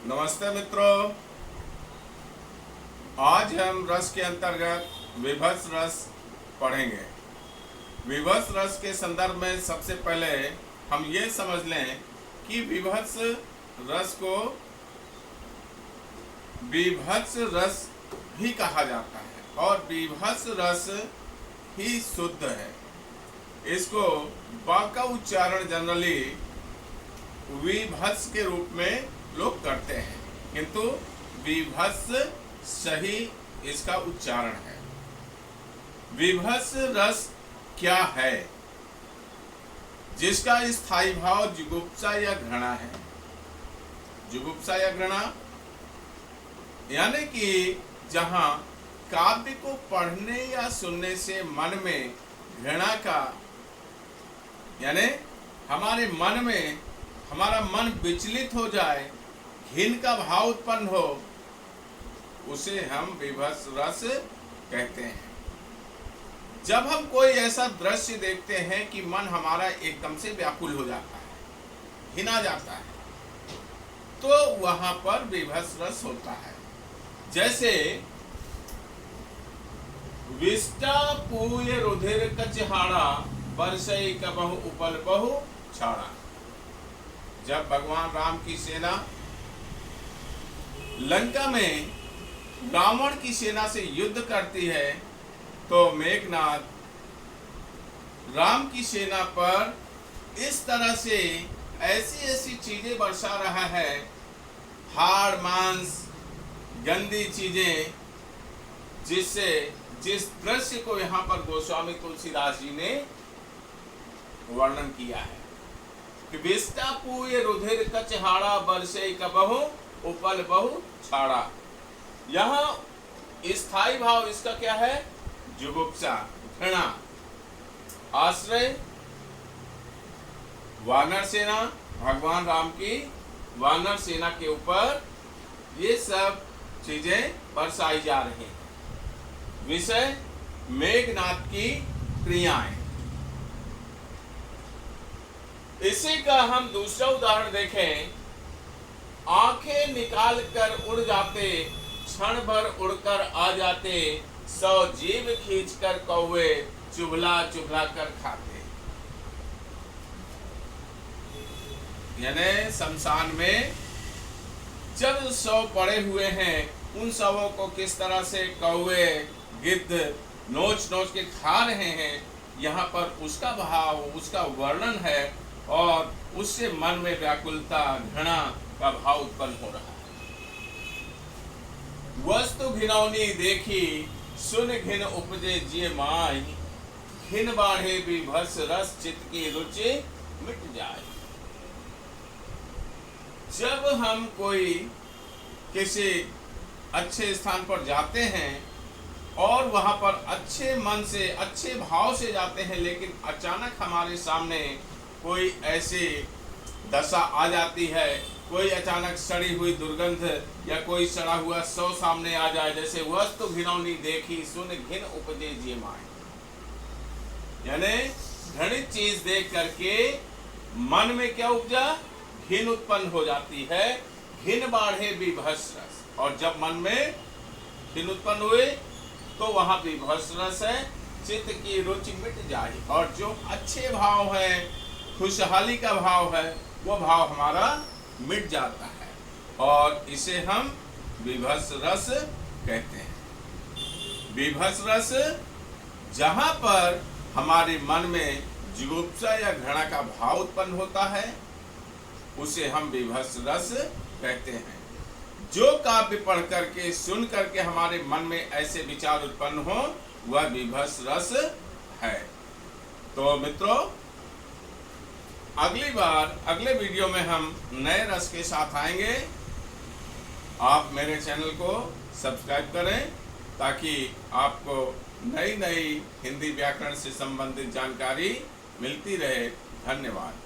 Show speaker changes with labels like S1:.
S1: नमस्ते मित्रों, आज हम रस के अंतर्गत विभत्स रस पढ़ेंगे। विभत्स रस के संदर्भ में सबसे पहले हम ये समझ लें कि विभत्स रस को विभत्स रस भी कहा जाता है और विभत्स रस ही शुद्ध है। इसको ब का उच्चारण जनरली विभत्स के रूप में लोग करते हैं, किंतु विभत्स सही इसका उच्चारण है। विभत्स रस क्या है? जिसका स्थायी भाव जुगुप्सा या घृणा है। जुगुप्सा या घृणा यानी कि जहां काव्य को पढ़ने या सुनने से मन में घृणा का, यानी हमारे मन में हमारा मन विचलित हो जाए, घिन का भाव उत्पन्न हो, उसे हम विभत्स रस कहते हैं। जब हम कोई ऐसा दृश्य देखते हैं कि मन हमारा एकदम से व्याकुल हो जाता है, घिना जाता है, तो वहां पर विभत्स रस होता है। जैसे विष्टा पूय रुधिर कचहाड़ा बरसई कबहु उपल बहु छाड़ा। जब भगवान राम की सेना लंका में रावण की सेना से युद्ध करती है, तो मेघनाथ राम की सेना पर इस तरह से ऐसी ऐसी चीजें बरसा रहा है, हाड़ मांस गंदी चीजें, जिससे जिस दृश्य को यहाँ पर गोस्वामी तुलसीदास जी ने वर्णन किया है कि विष्टा पूय रुधिर कचहाड़ा बरसे कबहु उपल बहु छाड़ा। यहाँ स्थायी भाव इसका क्या है? जुगुप्सा, घृणा। आश्रय वानर सेना, भगवान राम की वानर सेना के ऊपर ये सब चीजें बरसाई जा रही हैं। विषय मेघनाथ की क्रियाएं। इसी का हम दूसरा उदाहरण देखें। आंखें निकाल कर उड़ जाते, क्षण भर उड़कर आ जाते, 100 जीव खींच कर कौवे चुभला चुभला कर खाते। यानी शमशान में जब 100 पड़े हुए हैं, उन 100 को किस तरह से कौवे गिद्ध नोच नोच के खा रहे हैं, यहाँ पर उसका भाव, उसका वर्णन है और उससे मन में व्याकुलता, घृणा का भाव उत्पन्न हो रहा है। वस्तु घिनौनी देखी सुन घिन उपजे जिय माई, घिन बाढ़े विभत्स रस चित्त की रुचि मिट जाए। जब हम कोई किसी अच्छे स्थान पर जाते हैं और वहां पर अच्छे मन से, अच्छे भाव से जाते हैं, लेकिन अचानक हमारे सामने कोई ऐसी दशा आ जाती है, कोई अचानक सड़ी हुई दुर्गंध या कोई सड़ा हुआ शव सामने आ जाए, जैसे वस्तु घिनौनी देखी सुन घिन उपजे जिय माई। यानी घृणित चीज देख करके मन में क्या उपजा? घिन उत्पन्न हो जाती है। घिन बाढ़े विभत्स रस, और जब मन में घिन उत्पन्न हुए तो वहां विभत्स रस है, चित्त की रुचि मिट जाए, और जो अच्छे भाव है, खुशहाली का भाव है, वो भाव हमारा मिट जाता है, और इसे हम विभत्स रस कहते हैं। विभत्स रस जहां पर हमारे मन में जुगुप्सा या घृणा का भाव उत्पन्न होता है, उसे हम विभत्स रस कहते हैं। जो काव्य पढ़ करके, सुन करके हमारे मन में ऐसे विचार उत्पन्न हो, वह विभत्स रस है। तो मित्रों, अगली बार अगले वीडियो में हम नए रस के साथ आएंगे। आप मेरे चैनल को सब्सक्राइब करें ताकि आपको नई नई हिंदी व्याकरण से संबंधित जानकारी मिलती रहे। धन्यवाद।